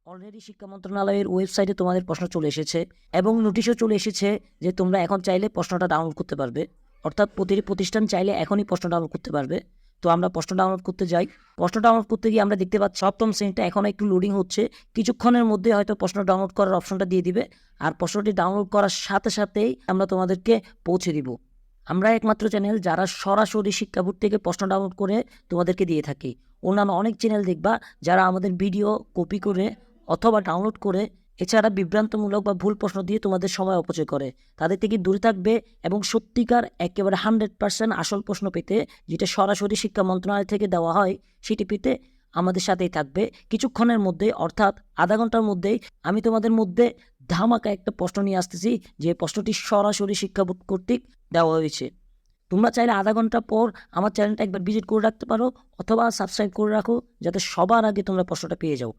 Already শিক্ষা মন্ত্রণালয়ের ওয়েবসাইটে তোমাদের প্রশ্ন চলে এসেছে এবং নোটিশও চলে এসেছে যে তোমরা এখন চাইলে প্রশ্নটা ডাউনলোড করতে পারবে। অর্থাৎ প্রতিটি প্রতিষ্ঠান চাইলে এখনই প্রশ্ন ডাউনলোড করতে পারবে। তো আমরা প্রশ্ন ডাউনলোড করতে যাই। প্রশ্ন ডাউনলোড করতে গিয়ে আমরা দেখতে পাচ্ছি সপ্তম শ্রেণীটা এখনও একটু লোডিং হচ্ছে। কিছুক্ষণের মধ্যে হয়তো প্রশ্ন ডাউনলোড করার অপশনটা দিয়ে দিবে, আর প্রশ্নটি ডাউনলোড করার সাথে সাথেই আমরা তোমাদেরকে পৌঁছে দিব। আমরা একমাত্র চ্যানেল যারা সরাসরি শিক্ষা বোর্ড থেকে প্রশ্ন ডাউনলোড করে তোমাদেরকে দিয়ে থাকি। অন্যান্য অনেক চ্যানেল দেখবা যারা আমাদের ভিডিও কপি করে অথবা ডাউনলোড করে এছাড়া বিভ্রান্তমূলক বা ভুল প্রশ্ন দিয়ে তোমাদের সময় অপচয় করে। তাদের থেকে দূরে থাকবে এবং সত্যিকার একেবারে 100% আসল প্রশ্ন পেতে, যেটা সরাসরি শিক্ষা মন্ত্রণালয় থেকে দেওয়া হয়, সেটি পেতে আমাদের সাথেই থাকবে। কিছুক্ষণের মধ্যে অর্থাৎ আধা ঘন্টার মধ্যেই আমি তোমাদের মধ্যে ধামাকা একটা প্রশ্ন নিয়ে আসতেছি, যে প্রশ্নটি সরাসরি শিক্ষা বোর্ড কর্তৃক দেওয়া হয়েছে। তোমরা চাইলে আধা ঘন্টা পর আমার চ্যানেলটা একবার ভিজিট করে রাখতে পারো অথবা সাবস্ক্রাইব করে রাখো, যাতে সবার আগে তোমরা প্রশ্নটা পেয়ে যাও।